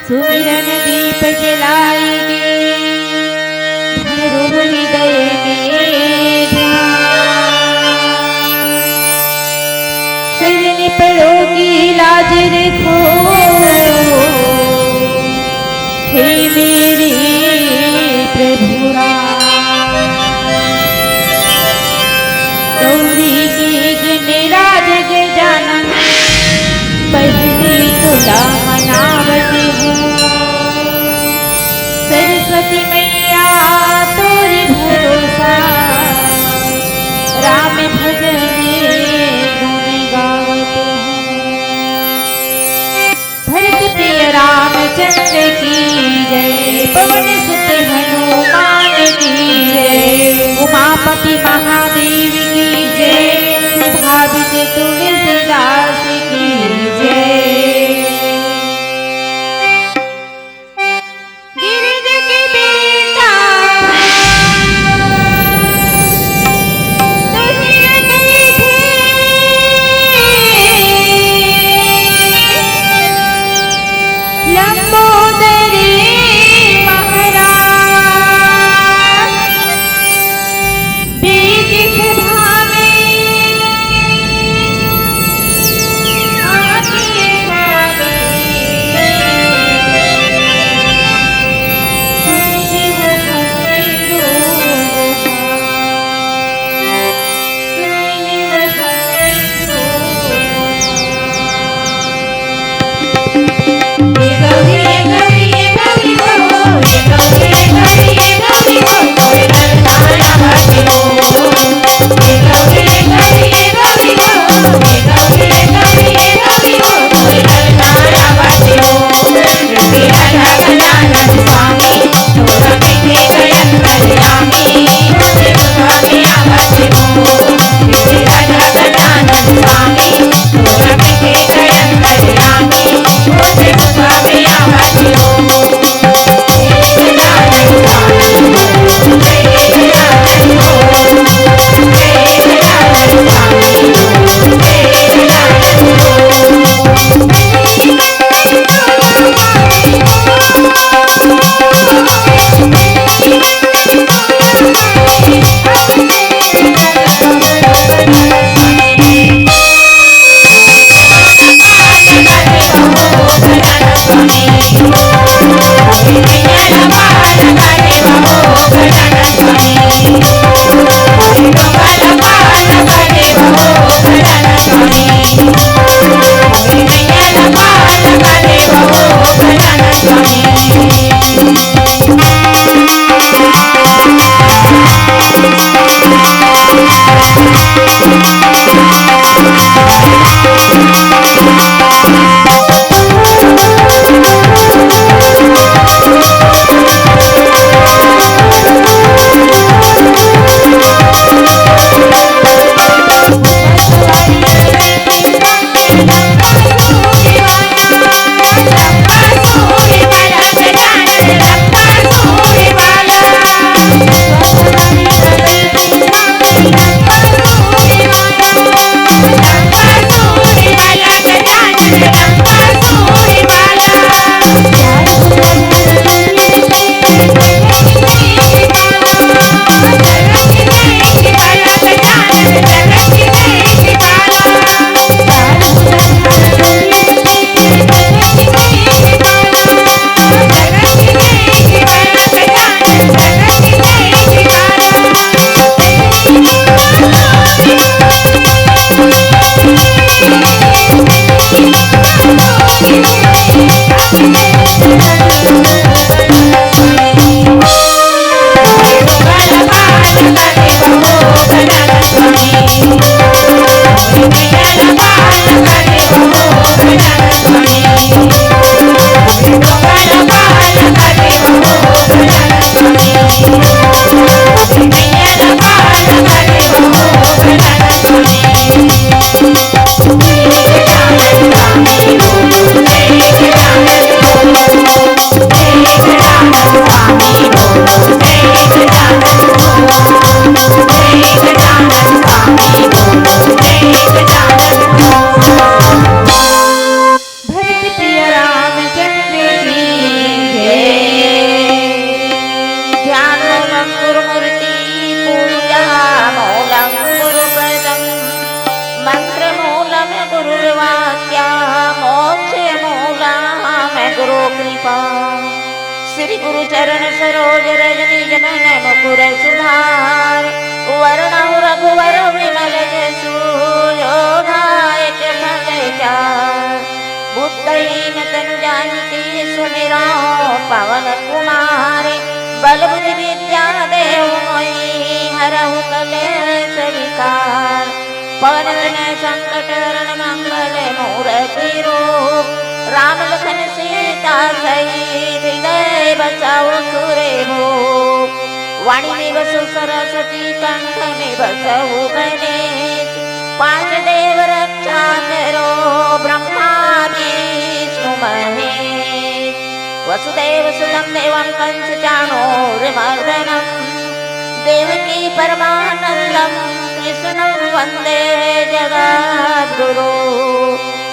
सुमिरन दीप जलाएंगे भैरव हृदय में शरण पड़ोगी लाज रखो हे मेरे प्रभु गौरी की मेरा जग जाना पहले तुला मनावती हूँ सरस्वती मैया तोरे भरोसा राम भजन गुण गावत हूँ भरत प्रिय रामचंद्र की जय पवन सुत हनुमान की जय उमापति महादेव की जय भावित तुलसीदास की जय Thank you. कृपा। श्री गुरु चरण सरोज रजनी जमन मुकुर सुधार। वरणहु रघुवर विमल जसु जो दायक फल चार। बुद्धहीन तनु जानिके सुमिरो पवन कुमार। बल बुद्धि विद्या देहु मोहि हरहु कलेश विकार। पवन तनय संकट हरण मंगल मूर्ति रूप। राम लखन सीता सहित हृदय बसाओ सुरे भूप। वाणी में बसु सरस्वती कंठ में बसहु गणेश। पांच देव रक्षा करो ब्रह्मा विष्णु महेश। वसुदेव सुतं देवं कंस चाणूरमर्दनं। देवकी परमानंदं कृष्णं वंदे जगद्गुरु।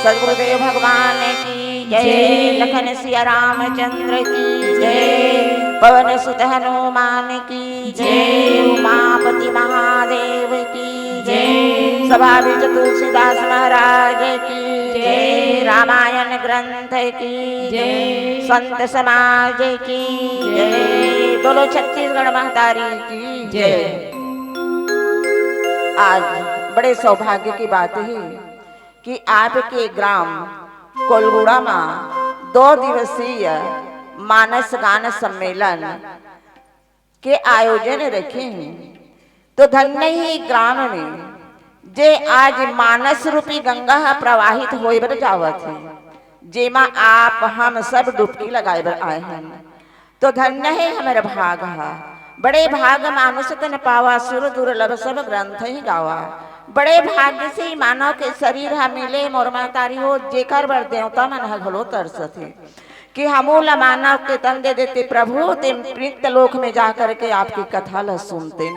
सद्गुरुदेव भगवान की जय। लखन सिया रामचंद्र की जय। पवन सुत हनुमान की जय। उमापति महादेव की जय। सभा विज तुलसीदास महाराज की जय। रामायण ग्रंथ की जय। संत समाज की जय। बोलो छत्तीसगढ़ महतारी की जय। आज बड़े सौभाग्य की बात है कि आपके ग्राम कोलगुड़ा में 2 दिवसीय मानस गान सम्मेलन के आयोजन रखे हैं। तो धन्य ही ग्राम में जे आज मानस रूपी गंगा प्रवाहित होए बर जावत है, जेमा आप हम सब डुबकी लगाए बर आए हैं। तो धन्य है हमारा भाग है। बड़े भाग मानुष तन पावा सुर दुर्लभ सब ग्रंथ ही गावा। बड़े भाग्य से मानव के शरीर हा मिले मोर महतारी हो जेकर बर देवता मन ह घलो तरसथे कि हमू ला मानव के तन दे देते प्रभु ते प्रीत लोक में जा करके आपकी कथा ला सुनते।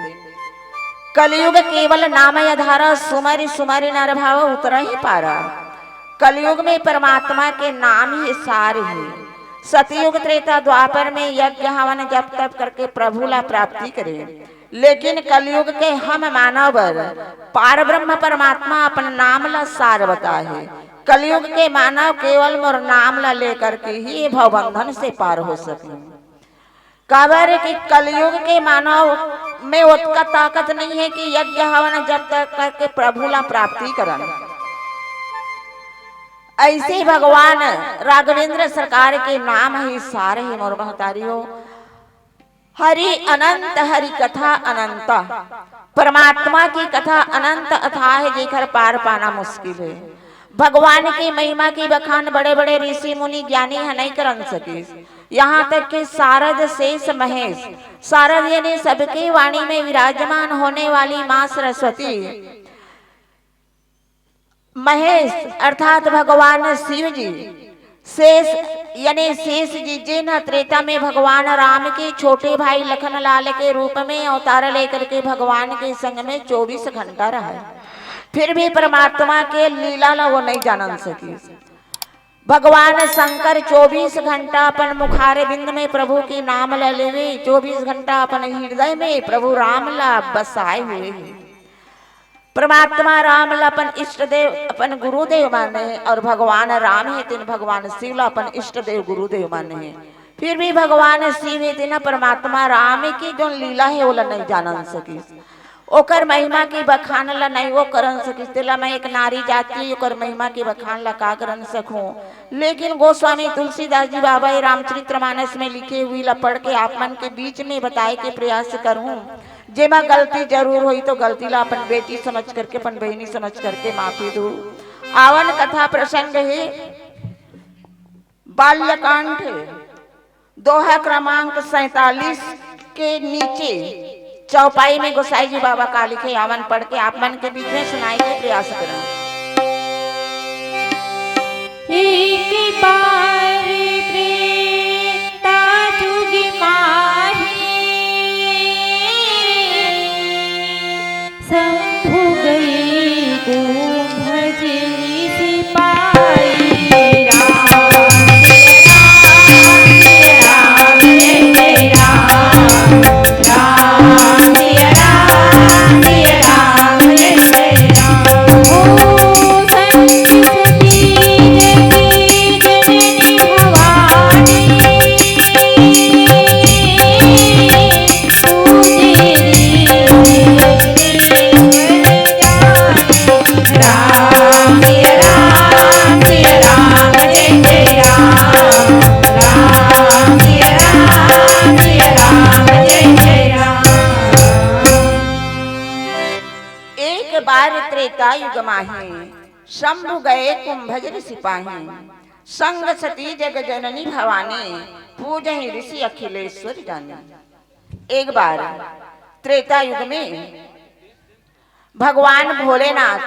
कलयुग केवल नाम आधार सुमरि सुमरि नर भाव उतरा ही पारा। कलयुग में परमात्मा के नाम ही सार है। सतयुग त्रेता द्वापर में यज्ञ हवन जप तप करके प्रभु ला प्राप्ति करे। लेकिन कलयुग के हम मानव पार ब्रह्म परमात्मा अपन नाम ला सार बताए। कलयुग के मानव केवल मोर नाम ला लेकर के ही भवबंधन से पार हो सके। काबर कि कलयुग के मानव में उतना ताकत नहीं है कि यज्ञ हवन जब तक करके प्रभु ला प्राप्ति करन। ऐसे भगवान राघवेंद्र सरकार के नाम ही सार है मोर महतारी हो। हरि अनंत हरि कथा अनंत। परमात्मा की कथा अनंत अथाह है जेकर पार पाना मुश्किल है। भगवान की महिमा की बखान बड़े बड़े ऋषि मुनि ज्ञानी है नहीं कर सके। यहाँ तक कि शारद शेष महेश, शारद यानी सबके वाणी में विराजमान होने वाली माँ सरस्वती, महेश अर्थात भगवान शिव जी, शेष यानी शेष जी जिन त्रेता में भगवान राम के छोटे भाई लखन लाल के रूप में अवतार लेकर के भगवान के संग में 24 घंटा रहा। फिर भी परमात्मा के लीला ला वो नहीं जान सकी। भगवान शंकर 24 घंटा अपन मुखारे बिंद में प्रभु के नाम ला लेवे। 24 घंटा अपन हृदय में प्रभु राम ला बसाए हुए हैं। परमात्मा राम ला अपन इष्ट देव अपन गुरुदेव माने हैं और भगवान राम है तीन भगवान शिव ला अपन इष्ट देव गुरुदेव माने हैं। फिर भी भगवान शिव है तीन परमात्मा राम की जो लीला है वो ला नहीं जान सकी। ओकर महिमा की बखान ला नहीं वो करन सकी। तेला मैं एक नारी जाति ओकर महिमा की बखान ला का करन सकूं। लेकिन गोस्वामी तुलसीदास जी बाबा रामचरितमानस में लिखे हुई ला पढ़ के आप मन के बीच में बताए के प्रयास करूं। जेमा गलती जरूर हुई तो गलती ला अपन बेटी समझ करके अपन बहनी समझ करके माफी दो। आवन कथा प्रसंग है बाल्यकांड दोहा क्रमांक 47 के नीचे चौपाई में गोसाई जी बाबा का लिखे आवन पढ़ के आप मन के बीच में सुनाई के प्रयास करें। एक बार त्रेता जुग माही शंभु गई कुंभ जी सिपाही। भवानी बार त्रेता युग माही शंभु गए कुंभज सिपाही संग सती जग जननी भवानी पूजहि ऋषि अखिलेश्वर जानी। एक बार त्रेता युग में भगवान भोलेनाथ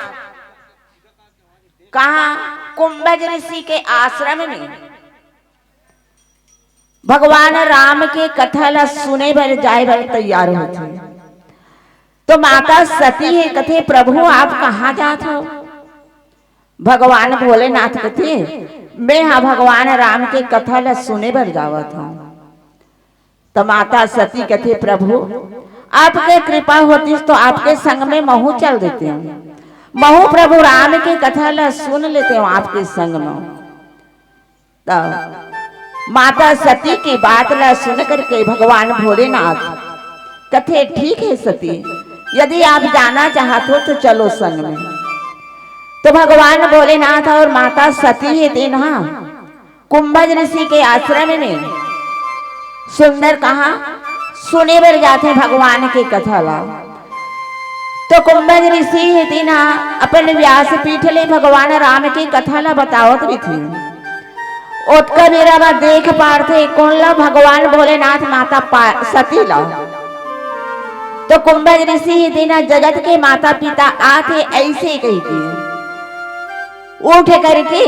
कहा कुंभज ऋषि के आश्रम में भगवान राम के कथा ला सुने बर जाए बर तैयार होते। तो माता सती है कथे प्रभु आप कहाँ जात हो? भगवान भोलेनाथ कथे मैं हाँ भगवान राम के कथा ला सुने बर जावत हूँ। तो माता सती कथे प्रभु आपके कृपा होती तो आपके संग में महू चल देते हैं, महू प्रभु राम के कथा ला सुन लेते हो आपके संग में। तो माता सती की बात ला सुन करके भगवान भोलेनाथ कथे ठीक है सती, यदि आप जाना चाहते हो तो चलो संग में। तो भगवान भोलेनाथ और माता सती ही दिन कुंभज ऋषि के आश्रम में सुंदर कहा सुने बर जाते भगवान के कथा ला। तो कुंभज ऋषि ही दिन अपन व्यास पीठ ले भगवान राम की कथा ला बतावत भी थी। ओटका मेरा देख पारथे कौन ला भगवान भोलेनाथ माता सती ला। तो कुंभज ऋषि ही दिन जगत के माता पिता आते ऐसे कही की उठ करके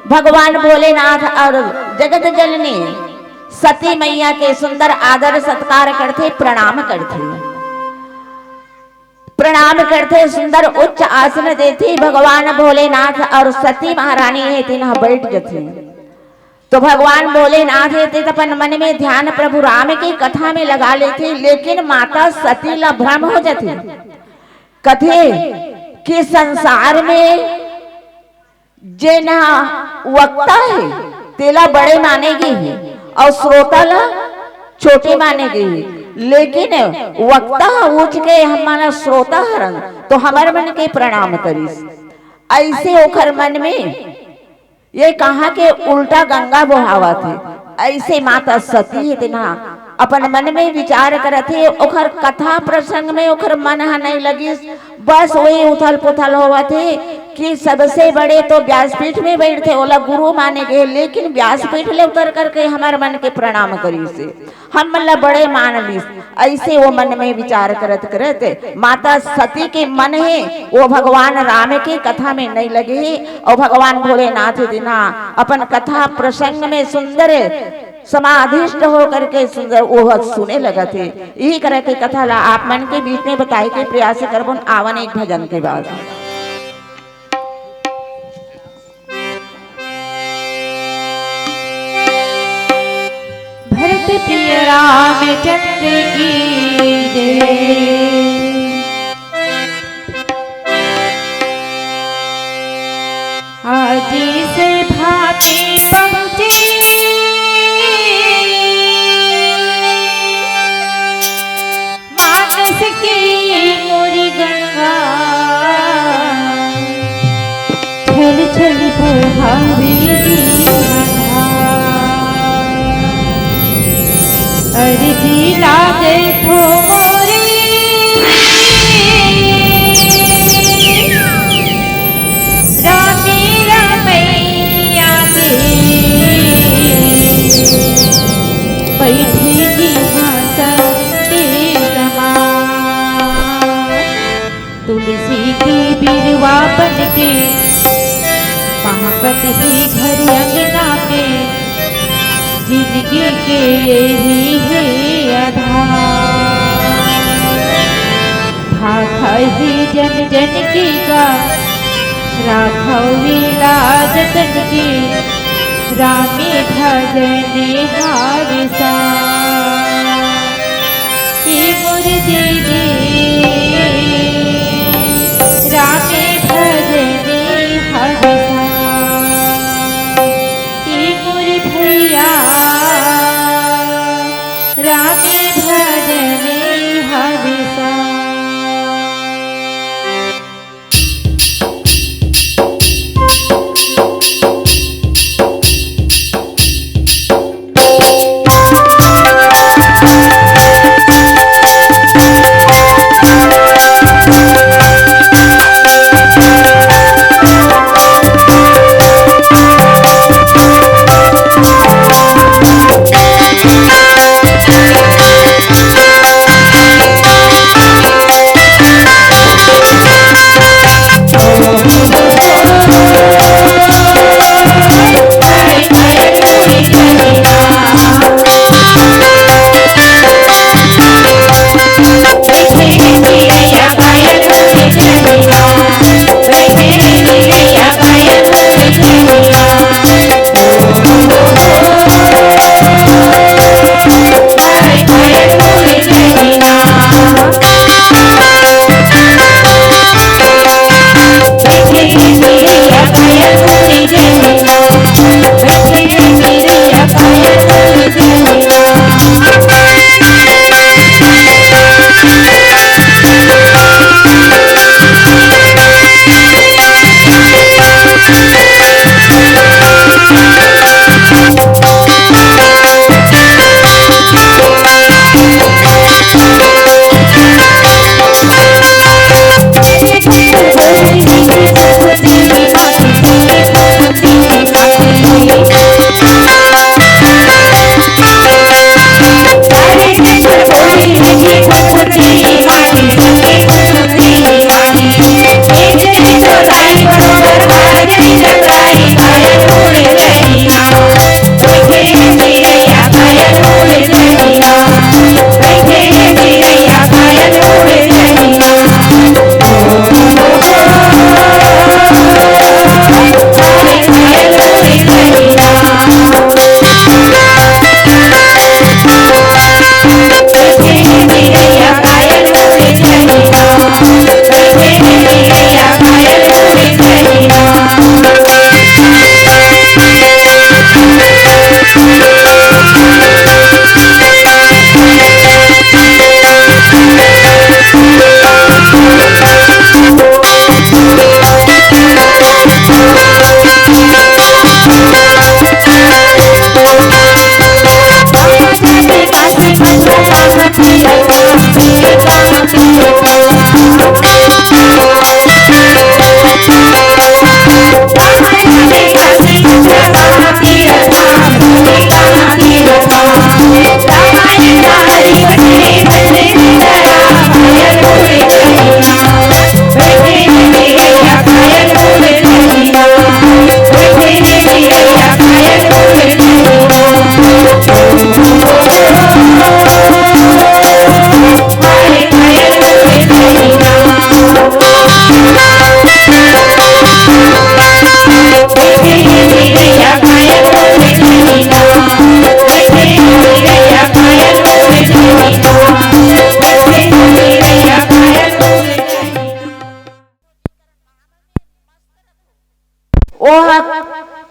भगवान भोलेनाथ और जगत जननी सती मैया के सुंदर आदर सत्कार करते, प्रणाम करते, प्रणाम करते, सुंदर उच्च आसन देते। भगवान भोलेनाथ और सती महारानी है तीन बैठ जाते। तो भगवान भोलेनाथ है अपन मन में ध्यान प्रभु राम की कथा में लगा लेते, लेकिन माता सती ला भ्रम हो जाती। कथे कि संसार में जेना वक्ता है तेला बड़े मानेगी और श्रोता ला छोटे मानेगी, लेकिन वक्ता उठ के हमारा श्रोता हरण तो हमारे मन के प्रणाम करीस। ऐसे ओखर मन में ये कहा के उल्टा गंगा बहावा थे। ऐसे माता सती इतना अपन मन में विचार करते, ओखर कथा प्रसंग में ओखर मन नहीं लगी, बस वही उथल पुथल हुआ थे कि सबसे बड़े तो व्यासपीठ में बैठे ओला गुरु माने गए, लेकिन व्यासपीठ ले उतर करके हमारे मन के प्रणाम करी से हम मतलब बड़े मान ली। ऐसे वो मन में विचार करत करत माता सती के मन है वो भगवान राम के कथा में नहीं लगे और भगवान भोलेनाथ दिना अपन कथा प्रसंग में सुंदर समाधिष्ट होकर के सुंदर वो सुने लगा थे। यही तरह की कथा ला आप मन के बीच में बताए के प्रयास करबन आवन एक भजन के बाद। भरत प्रिय रामचंद्र की जय। आज से भाते पहुँचे मानस की मोरी गंगा, छल छल बहावेगी अर्जी लागे थो मोरी रामी रमैया के बैठेगी हंसते समान। तुलसी की बिरवा बन के महकत ही घर अंगना में, जिंदगी के यही है आधार। भाखा ही जन जन की का राघवी राजतन की, रामे भजने हारिसा मुर्दे रामे भजने हारिसा भैया रामे भजने हरिसा।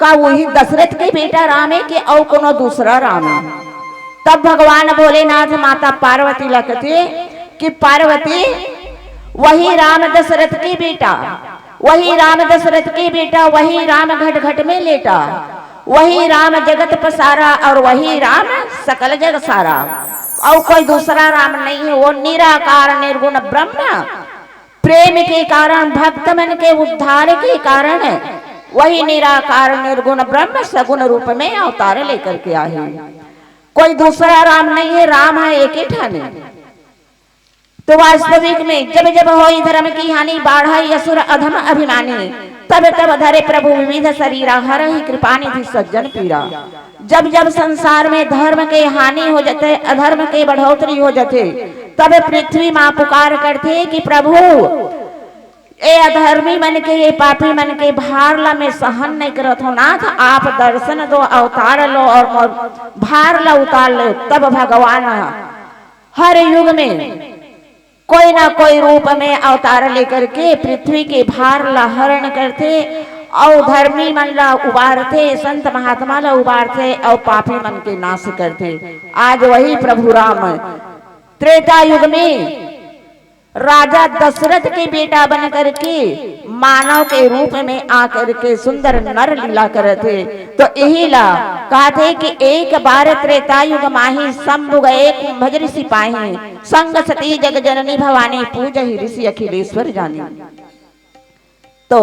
का वही दशरथ के बेटा राम है कि और कोनो दूसरा राम है। तब भगवान भोलेनाथ माता पार्वती लगते कि पार्वती वही राम दशरथ के बेटा, वही राम दशरथ के बेटा, वही राम घट घट में लेटा, वही राम जगत पसारा और वही राम सकल जग सारा, और कोई दूसरा राम नहीं है। वो निराकार निर्गुण ब्रह्म, प्रेम के कारण भक्त मन के उद्धार के कारण वही निराकार निर्गुण ब्रह्म सगुण रूप में अवतार लेकर के आए। कोई दूसरा राम नहीं है, राम है एक ही ठाने। तो वास्तविक में जब जब होई धर्म की हानि, बाढ़ई असुर अधम अभिमानी, तब तब धरे प्रभु विविध शरीरा, हर ही कृपा निधि सज्जन पीरा। जब जब संसार में धर्म के हानि हो जाते, अधर्म के बढ़ोतरी हो जाते, तब पृथ्वी माँ पुकार करते कि प्रभु ए अधर्मी मन के, ये पापी मन के भार ला में सहन नहीं करत हो नाथ, आप दर्शन दो, अवतार लो और भार ला उतार लो। तब भगवान हर युग में कोई ना कोई रूप में अवतार लेकर के पृथ्वी के भार ला हरण करते और धर्मी मन ला उबारते, संत महात्मा ला उबारते और पापी मन के नाश करते। आज वही प्रभु राम त्रेता युग में राजा दशरथ के बेटा बन करके मानव के रूप में आकर के सुंदर नर लीला करते। तो यही ला कहते कि एक बार त्रेता युग माही, शंभु गए कुंभज ऋषि पाही, संग सती जग जननी भवानी, पूजहि ऋषि अखिलेश्वर जानी। तो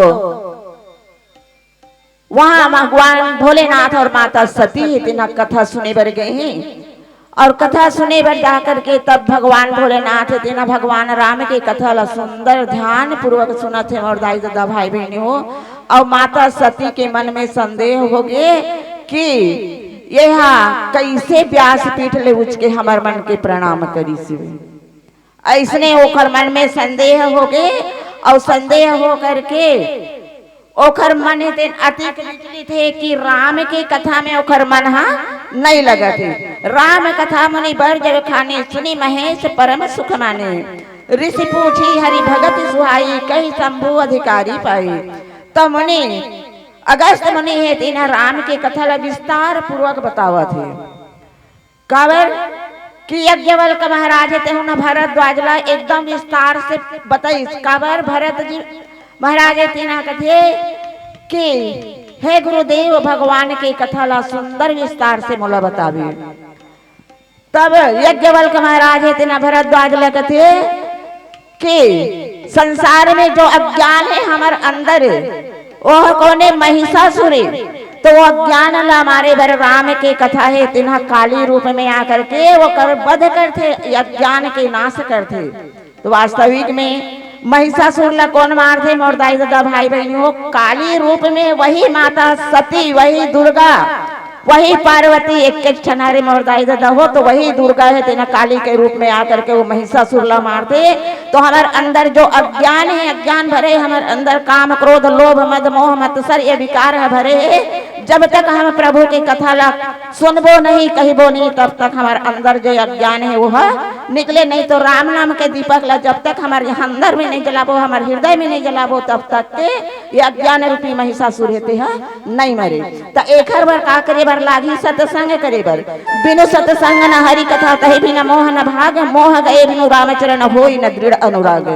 वहां भगवान भोलेनाथ और माता सती तिना कथा सुने बर गए हैं, और कथा सुने बर जाकर के तब भगवान भोलेनाथ तिना भगवान राम के कथा ला सुंदर ध्यान पूर्वक सुनत है। और दाई दादा भाई बहनी हो, और माता सती के मन में संदेह हो गए कि यह कैसे व्यास पीठ ले उच के हमार मन के प्रणाम करी सिवे। ऐसने ओखर मन में संदेह हो गए, और संदेह हो करके ओखर मन अतिक विचलित है कि राम के कथा में ओखर मन नहीं लगा थे। राम कथा मुनि बर जग खाने, सुनी महेश परम सुख माने, ऋषि पूछी हरि भगत सुहाई, कही शंभु अधिकारी पाई। तो मुनि अगस्त मुनि है तीन राम के कथा ला विस्तार पूर्वक बतावत है। काबर कि यज्ञवल्क महाराज है तेहु न भरद्वाज ला एकदम विस्तार से बताई। काबर भरत जी महाराज तीना कथे कि हे गुरुदेव भगवान की कथा ला सुंदर विस्तार से मोला बतावे। तब यज्ञवल्क महाराज है तीना भरद्वाज ला कथे कि संसार में जो अज्ञान है हमार अंदर, वह कोने महिषासुर, तो वो अज्ञान ला हमारे बर राम के कथा है तिन्हा काली रूप में आकर के वो कर वध करते, अज्ञान के नाश करते। तो वास्तविक में महिषासुर ला कौन मारते? मोर दाई दादा भाई बहनी हो, काली रूप में वही माता सती, वही दुर्गा, वही पार्वती एक एक छनारे मोर दाई दादा हो। तो वही दुर्गा है तेना काली के रूप में आकर के वो महिषासुर ला मारते। तो हमारे अंदर जो अज्ञान है, अज्ञान भरे हमारे अंदर काम क्रोध लोभ मद मोह मत्सर ये विकार है भरे। जब तक हम प्रभु की कथा ला सुनबो नहीं कहबो नहीं, तब तक हमारे अंदर जो अज्ञान है वो निकले नहीं। तो राम नाम के दीपक ला जब तक हमारे अंदर में नहीं जलाबो, हमारे हृदय में नहीं जलाबो, तब तक के ये अज्ञान रूपी महिषासुर हेते है नहीं मरे। तो एक बार का करे बर लागी सत्संग करे बर, बिनु सत्संग न हरि कथा तहे बिना मोह न भाग, मोह गए बिनु रामचरण होई न दृढ़ अनुराग।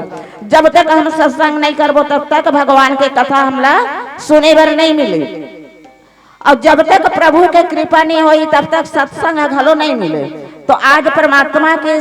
जब तक हम सत्संग नहीं करबो तब तक भगवान के कथा हमला सुने बर नहीं मिले, और जब तक प्रभु के कृपा नहीं हुई तब तक सत्संग घलो नहीं मिले। तो आज परमात्मा के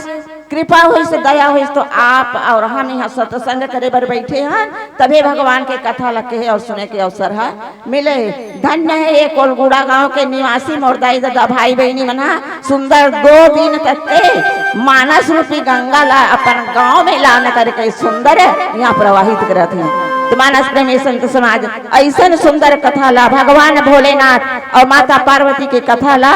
कृपा हुई से दया हुई तो आप और हम यहाँ सत्संग करे बर बैठे हैं, तभी भगवान के कथा लगे और सुने के अवसर है मिले। धन्य है ये कोलगुड़ा गांव के निवासी मोर दाई दादा भाई बहनी मना सुंदर 2 दिन तक के मानस रूपी गंगा ला अपन गांव में लान करके सुंदर यहाँ प्रवाहित करत हैं। तो मानस प्रेमी संत समाज ऐसा सुंदर कथा ला भगवान भोलेनाथ और माता पार्वती के कथा ला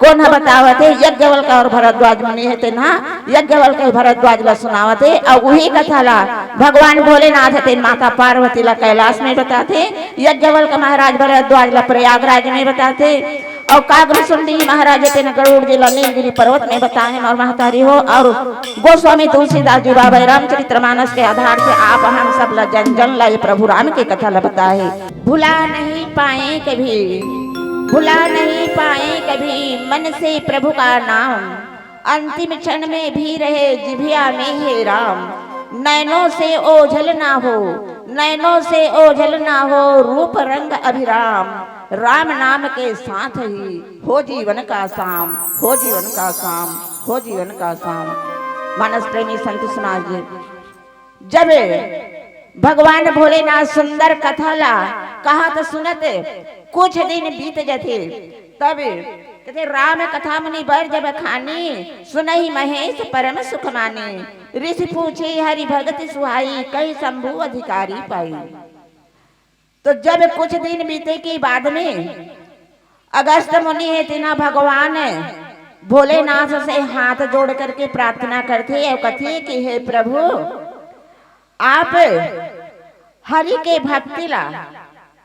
कौन बतावत है? यज्ञवल्क और भरद्वाज मुनि है ते ना, यज्ञवल्क और भरद्वाज ला सुनावत है। और वही कथा ला भगवान भोलेनाथ है माता पार्वती ला कैलाश में बताते, यज्ञवल्क महाराज भरद्वाज ला प्रयागराज में बताते, और कागभूषुंडी महाराज तेन गरुड़ जिला नीलगिरी पर्वत में बताए और महतारी हो। और गोस्वामी तुलसीदास जी बाबा रामचरितमानस के आधार से आप हम सब ला जन जन ला ये प्रभु राम की कथा ला बताए। भुला नहीं पाए कभी, भुला नहीं पाए कभी मन से प्रभु का नाम। अंतिम क्षण में भी रहे जिभिया में है राम। नैनों से ओझल ना हो, नैनों से ओझल ना हो रूप रंग अभिराम। राम नाम के साथ ही हो जीवन का शाम, हो जीवन का शाम, हो जीवन का शाम। मानस प्रेमी संत समाज जब भगवान भोलेनाथ सुंदर कथा ला कहा तो सुनते कुछ दिन बीत जाते। तब कहते राम कथा मुनि बर जब खानी सुनहि महेश परम सुख मानी। ऋषि पूछे हरि भगति सुहाई कई शंभु अधिकारी पाई। तो जब कुछ दिन बीते के बाद में अगस्त मुनि है तीना भगवान भोलेनाथ से हाथ जोड़ करके प्रार्थना करते और कहते कि हे प्रभु आप हरि के भक्ति ला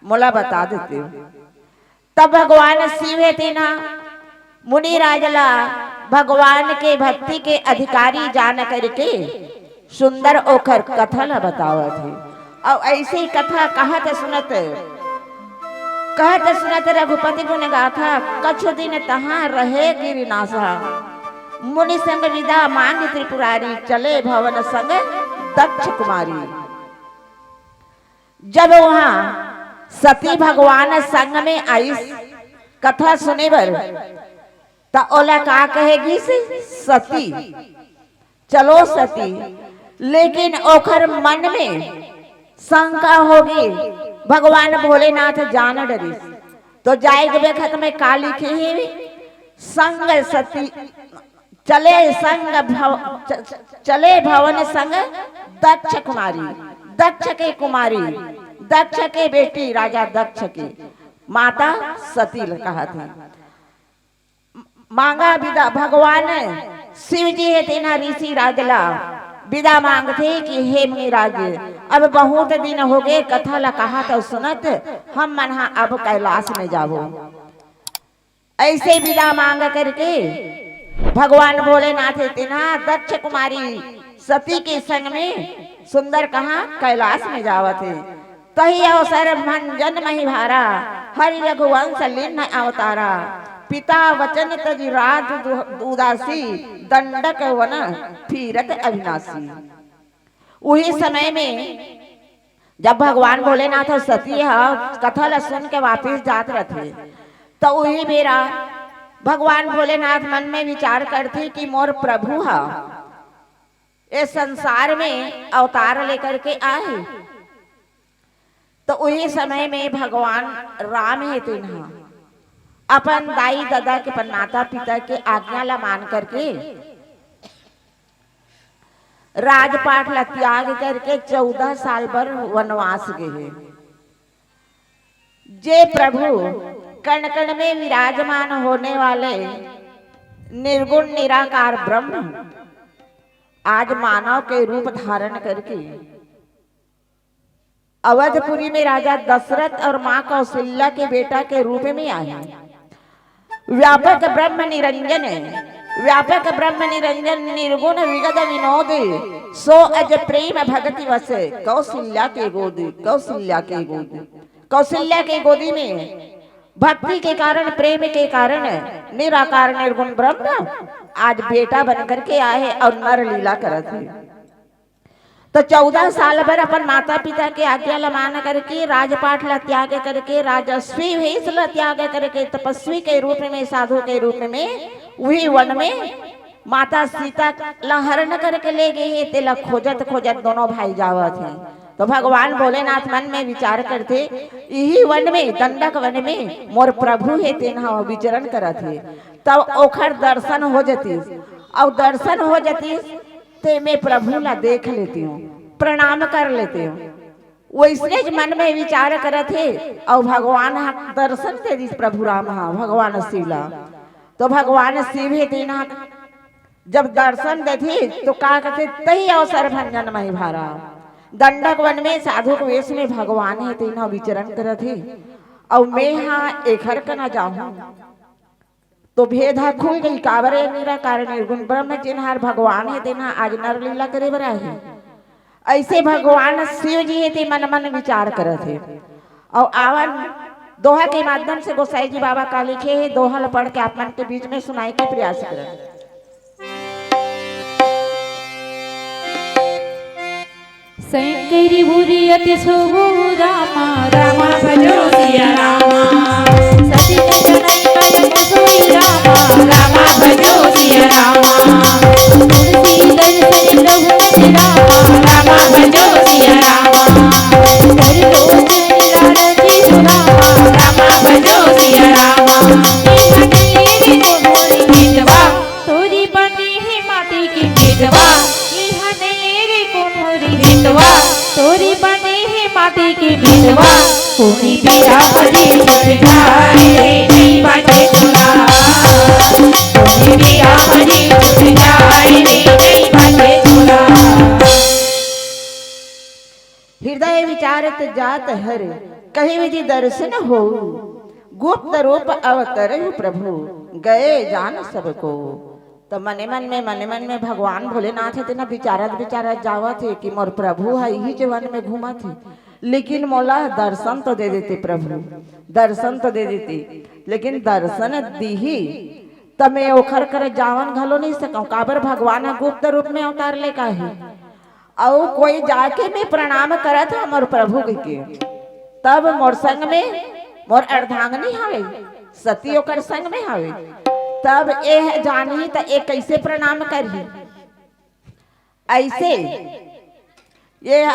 मोला बता देते हो। तब भगवान शिव है तीना मुनि राजला भगवान के भक्ति के अधिकारी जान करके सुंदर ओखर कथा ला बतावत है। और ऐसे ही कथा कहत सुनत रघुपति गुण गाथा। कछु दिन तहाँ रहे गिरिनासा मुनि संग विदा मांग त्रिपुरारी चले भवन संग दक्ष कुमारी। जब वहां सती भगवान संग में आई कथा सुने बर त ओला का कहेगी सती चलो सती। लेकिन ओखर मन में शंका होगी भगवान भोलेनाथ जान डरी। तो जाएग बेखत में का लिखी है संग सती चले भवन संग दक्ष कुमारी। दक्ष के कुमारी, दक्ष के बेटी राजा दक्ष की माता सती कहा था। मांगा विदा भगवान शिव जी है तेना ऋषि राजला विदा मांगते कि हे मुनिराज अब बहुत दिन हो गए कथा ला कहा तो सुनत हम मना अब कैलाश में जाबो। ऐसे विदा मांग करके भगवान भोलेनाथ तेना दक्ष कुमारी सती के संग में सुंदर कहा कैलाश में जावत है। तही अवसर भंजन मही भारा हरि रघुवंश लीन अवतारा। पिता वचन तज राज उदासी दंडक वन फिरत अविनाशी। उही समय में जब भगवान भोलेनाथ और सती कथा ला सुन के वापिस जात रहते तो उही बेरा भगवान भोलेनाथ मन में विचार करते कि मोर प्रभु हा इस संसार में अवतार लेकर के आए। तो उही समय में भगवान राम है तिन्हा अपन दाई दादा के अपन माता पिता के आज्ञा ला मान करके राजपाट ला त्याग करके 14 साल पर वनवास गए। जे प्रभु कण कण में विराजमान होने वाले निर्गुण निराकार ब्रह्म आज मानव के रूप धारण करके अवधपुरी में राजा दशरथ और मां कौशल्या के बेटा के रूप में आए। व्यापक ब्रह्म निरंजन, व्यापक ब्रह्म निरंजन निर्गुण विगत विनोद सो अज प्रेम भगति वस कौशल्या के गोदी, कौशल्या के गोदी, कौशल्या के गोदी में भक्ति के कारण प्रेम के कारण निराकार निर्गुण ब्रह्म आज बेटा बनकर के आए और नर लीला करत है। तो 14 साल भर अपन माता पिता के आज्ञा ला मान करके राजपाट ला त्याग करके राजस्वी वेश ला त्याग करके तपस्वी के रूप में साधु के रूप में वही वन में माता सीता ला हरण करके ले गई। तेला खोजत खोजत दोनों भाई जावत हैं। तो भगवान भोलेनाथ मन में विचार करते यही वन में दंडक वन में मोर प्रभु है तेना विचरण करत है। तब ओखर दर्शन हो जाती और दर्शन हो जाती ते मैं प्रभु ला देख लेती हूँ, प्रणाम कर लेती हूँ। वैसने मन में विचार करत है और भगवान दर्शन दे दी प्रभु राम भगवान शिव ला। तो भगवान शिव है तेना जब दर्शन देती तो का कहते तही अवसर भंजन मही भारा। दंडक वन में साधु के वेश में भगवान है तेना विचरण करत है और मैं हाँ एखर का ना जाऊं। तो भेद खुल गई काबरे निराकार निर्गुण ब्रह्म जिन्हार भगवान है तेना आज नर लीला करे बरा है। ऐसे भगवान शिव जी है ते मन मन विचार करत है और आवन दोहा के माध्यम से गोसाई जी बाबा का लिखे है, दोहा ल पढ़ के आप मन के बीच में सुनाई के प्रयास करें। शंकरी भूरी अति शोभो रामा रामा भजो सिया रामा सती नंदन सोई रामा रामा भजो सिया रामा तुलसी दर्शन रघुपति रामा रामा भजो सिया रामा कर लोचन लालची रामा रामा भजो सिया रामा तेरी को मोरी मितवा तोरी बनी है माटी की मितवा तोरी बने है माटी की मितवा कोनी पीरा पड़ी छुट जाए नहीं बाटे चुरा कोनी पीरा पड़ी छुट जाए नहीं बाटे चुरा। हृदय विचारत जात हर कहीं विधि दर्शन हो गुप्त रूप अवतरहु प्रभु गए जान सबको। तो मने मन में भगवान भोलेनाथ थे ना विचारत जावा थे कि मोर प्रभु है यही जीवन में घूमा थे, लेकिन मोला दर्शन तो दे देते प्रभु, दर्शन तो दे देते, लेकिन दर्शन दीही तब मैं ओखर कर जावन घलो नहीं सकूं। काबर भगवान गुप्त रूप में अवतार ले का है और कोई जाके मैं प्रणाम करत है मोर प्रभु के, तब मोर संग में मोर अर्धांगनी हवे सती ओकर संग में हवे, तब ए जानी त ए कैसे प्रणाम करही। ऐसे ये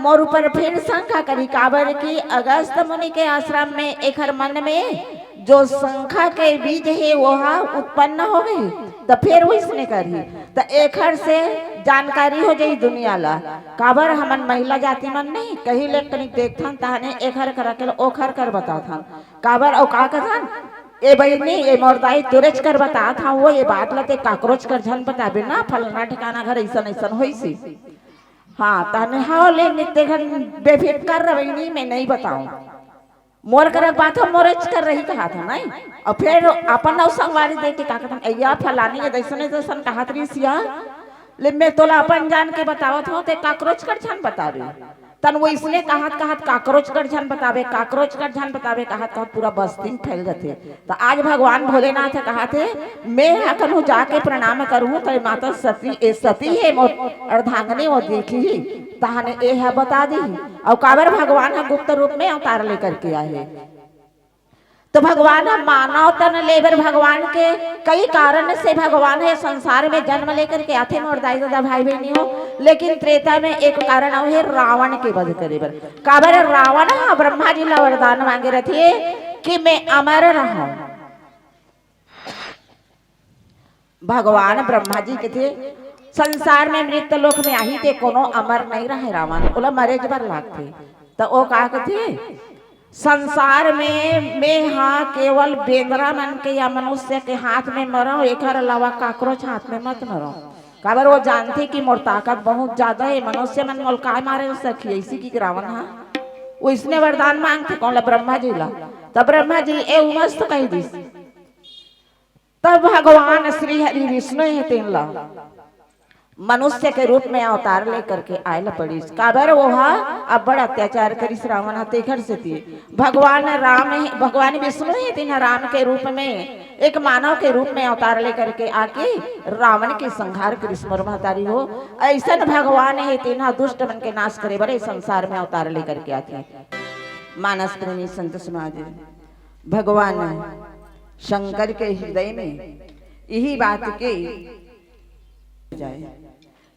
मोर ऊपर फिर शंका करी काबर की अगस्त मुनि के आश्रम में एक मन में जो शंखा के बीज है वह उत्पन्न हो गई, तो फिर इसने करी तो एखर से जानकारी हो जाई दुनिया ला। काबर हमन महिला जाति मन नहीं कहीं इलेक्ट्रॉनिक देखथन ताने एखर कर के ओखर कर बताथन काबर और का कथन ए बहनी ए मोरदाई तुरज कर बता था वो ये बात लते काकरोच कर झन बताबे ना फलना ठिकाना घर ऐसा ऐसा होइसी। हाँ ताने हाँ ले नित्य घर बेफिट कर रही मैं नहीं बताऊं मोर कर बात हम मोरच कर रही कहा था नहीं और फिर अपन नौ संगवारी दे के का कहता अय्या फलानी के दैसने दैसन कहा तरी सिया ले मैं तोला अपन जान के बतावत हो ते काकरोच कर झन बता रही तन वो इसलिए कहत काकरोच कर झन बतावे काकरोच कर झन बतावे कहत पूरा बस्ती में फैल जाते। तो आज भगवान भोलेनाथ कहा थे मैं हकन जाके प्रणाम करूँ तो माता सती ए सती है अर्धांगनी वो देखी तहने ए है बता दी और काबर भगवान गुप्त रूप में अवतार लेकर के आए। तो भगवान मानव तन लेबर भगवान के कई कारण से भगवान है संसार में जन्म लेकर के आते मोर दाई दादा भाई बहनी हो, लेकिन त्रेता में एक कारण है रावण के वध करे बर। काबर रावण ब्रह्मा जी ला वरदान मांगे रहे कि मैं अमर रहूं। भगवान ब्रह्मा जी के थे संसार में मृत लोक में आई थे कोनो अमर नहीं रहे रावण बोला मरे जबर लागते। तो वो कहा थे संसार में मैं हाँ केवल बेंद्रा मन के या मनुष्य के हाथ में मरो एक अलावा काकरोच हाथ में मत मरो। काबर वो जानती कि मोर ताकत बहुत ज्यादा है मनुष्य मन मोल काय मारे सखी ऐसी की रावण हाँ वो इसने वरदान मांगते कौन ला ब्रह्मा जी ला। तब ब्रह्मा जी ए उमस तो कही दी तब भगवान श्री हरि विष्णु है तीन ला मनुष्य के रूप में अवतार लेकर के आयल पड़ी। काबर वो अब बड़ा अत्याचार करी रावण तेखर से थी भगवान राम भगवान विष्णु ही तीन राम के रूप में एक मानव के रूप में अवतार लेकर के आके रावण के संहार कृष्ण महतारी हो ऐसा भगवान है तीन दुष्ट मन के नाश करे बड़े संसार में अवतार लेकर के आते। मानस प्रेमी संत समाज भगवान शंकर के हृदय में यही बात के जाए,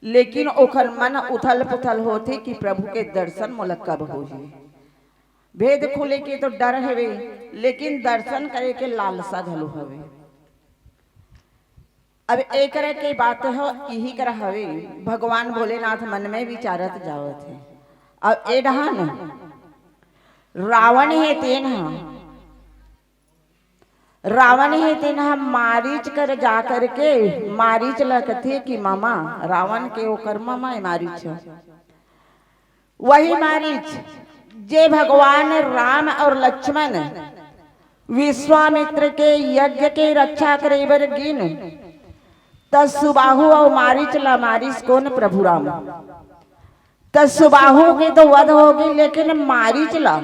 लेकिन ओखर मन उथल पुथल होते कि प्रभु के दर्शन मोलक कब हो भेद खुले के तो डर हवे लेकिन दर्शन करे के लालसा घलो हवे। अब एक के बात हो यही कर हवे भगवान भोलेनाथ मन में विचारत जावत है। अब ए डहान रावण है तेन रावण है तेन हम मारीच कर जा कर के मारीच लगते कि मामा रावण के ओकर मामा है मारीच वही मारीच जे भगवान राम और लक्ष्मण विश्वामित्र के यज्ञ के रक्षा करे बर गिन तसुबाहु और मारीच ला मारीच कौन प्रभु राम तसुबाहु के तो वध हो गई लेकिन मारीच ला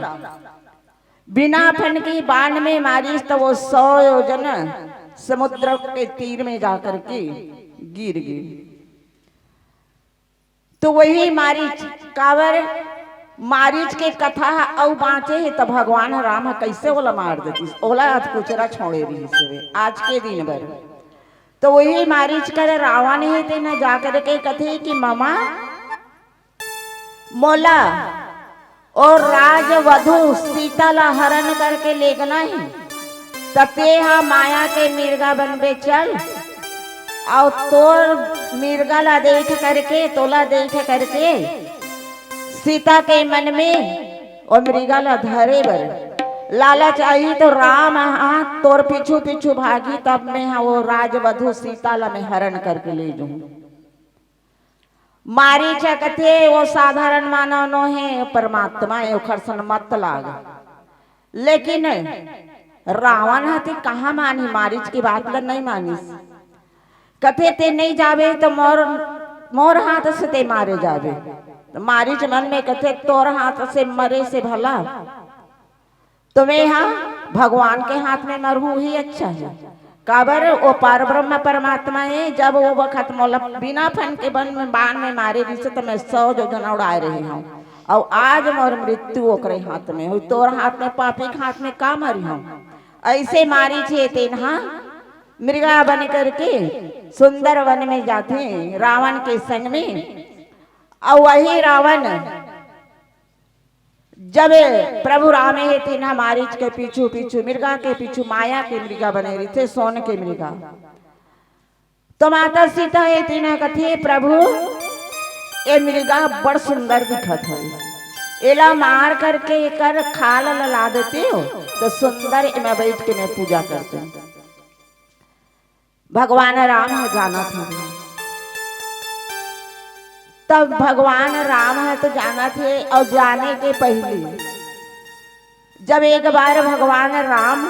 बिना फन की बाण में मारी तो वो 100 योजन समुद्र के तीर में जाकर के गिर गई। तो वही मारीच कावर मारीच के कथा औ बाँचे है तो भगवान राम कैसे ओला मार देती ओला कुचरा छोड़े रही से आज के दिन भर। तो वही मारीच कर रावण है ते न जाकर के कथे कि मामा मोला और राजवधु सीता ला हरण करके ले गना है तते हा माया के मिर्गा बनबे चल और तोर मिर्गा ला देख करके तोला देख करके सीता के मन में और मृगा ला धरे बर लालच आई तो राम हाँ तोर पीछू पीछू भागी तब मैं हाँ वो राजवधु सीता ला मैं हरण करके ले जाऊं। मारी चकते वो साधारण मानव नो है परमात्मा है खरसन मत लाग। लेकिन रावण हते कहाँ मानी मारीच की बात ला नहीं मानी कथे ते नहीं जावे तो मोर हाथ से ते मारे जावे। तो मारीच मन में कथे तोर हाथ से मरे से भला तुम्हें यहाँ भगवान के हाथ में मरू ही अच्छा है। काबर वो पार ब्रह्म परमात्मा है जब वो वक्त मोला बिना फन के बन में बाण में मारे जिसे तो मैं 100 योजन उड़ा रही हूँ और आज मोर मृत्यु ओकरे हाथ में हुई तोर हाथ में पापी के हाथ में का मरी हूँ। ऐसे मारी छे तेन हाँ मृगा बन करके सुंदर वन में जाते रावण के संग में। और वही रावण जब प्रभु राम है तीन मारीच के पीछू पीछू मृगा के पीछू माया के मृगा बने रही थे सोन के मृगा। तो माता सीता है तीन कथे प्रभु ये मृगा बड़ सुंदर दिखत है एला मार करके कर खाल ला देते हो तो सुंदर में बैठ के मैं पूजा करते हूँ। भगवान राम है जाना था तब भगवान राम है तो जाना थे और जाने के पहले जब एक बार भगवान राम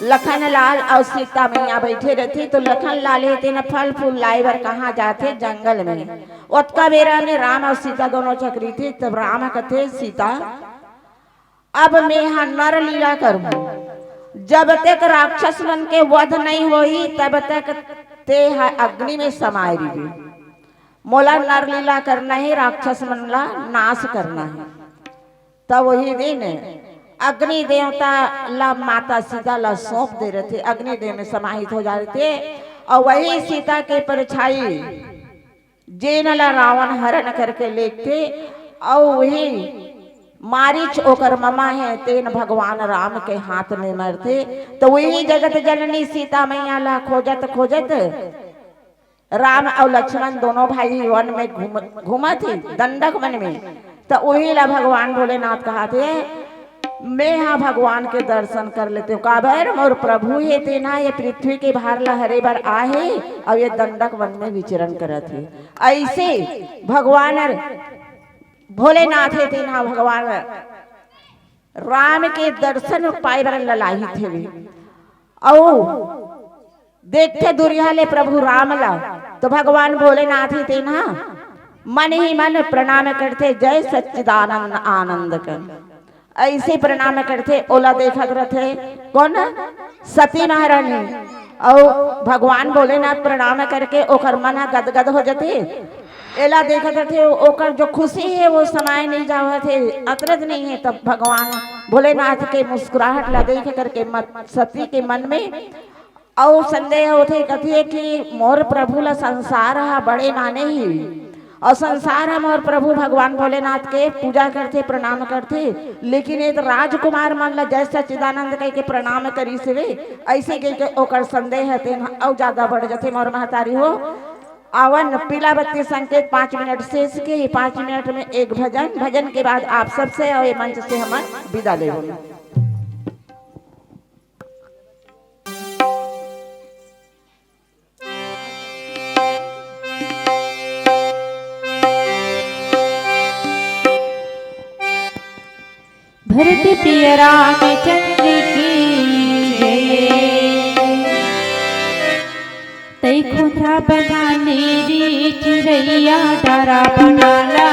लखन लाल और सीता मैया बैठे रहते तो लखन लाल हेते न फल फूल लाए बर कहाँ जाते जंगल में उतका बेरा में राम और सीता दोनों चक्री थे। तब राम कथे सीता अब मैं यहाँ नर लीला करूँ जब तक राक्षस मन के वध नहीं होई तब तक ते अग्नि में समाये रही मोला नर लीला करना है राक्षस मन ला नाश करना है। तब वही दिन अग्नि देवता ला माता सीता ला सौंप दे रहे थे अग्नि देव में समाहित हो जा रहे थे। और वही सीता के परछाई जेन ला रावण हरण करके लेते और वही मारीच ओकर ममा है तेन भगवान राम के हाथ में मरते। तो वही जगत जननी सीता मैया ला खोजत खोजत राम और लक्ष्मण दोनों भाई वन में घूमा थे दंडक वन में। तो वही ला भगवान भोलेनाथ कहा थे मैं यहाँ भगवान के दर्शन कर लेते हूँ काबर मोर प्रभु है तेना ये पृथ्वी के भार ला हरे बार आहे और ये दंडक वन में विचरण करत है। ऐसे भगवान भोलेनाथ है तेना भगवान राम के दर्शन पाए बर ललाही थे और देखते दुरिया ले प्रभु राम ला। तो भगवान भोलेनाथ ही तेना मन ही मन प्रणाम करते जय सच्चिदानंद आनंद कर ऐसे प्रणाम करते ओला देखत रहते कौन सती महारानी और भगवान भोलेनाथ प्रणाम करके ओकर मन गदगद हो जाते एला देखत रहते ओकर जो खुशी है वो समाये नहीं जावत है अतरत नहीं है। तब भगवान भोलेनाथ के मुस्कुराहट ला देख करके सती के मन में और संदेह होते कथिए कि मोर प्रभु ला संसार हा बड़े माने ही और संसार हम और प्रभु भगवान भोलेनाथ के पूजा करते प्रणाम करते। लेकिन एक राजकुमार मन ला जय सच्चिदानंद कह के प्रणाम करी से ऐसे कह के ओकर संदेह है और ज्यादा बढ़ जाते मोर महतारी हो आवन पीला बत्ती संकेत 5 मिनट शेष के 5 मिनट में एक भजन के बाद आप सबसे और ये मंच से हम विदा ले भरत प्रिय रामचंद्र की जय। तै खुंद्रा बनाने री चिड़ैया डारा बनाला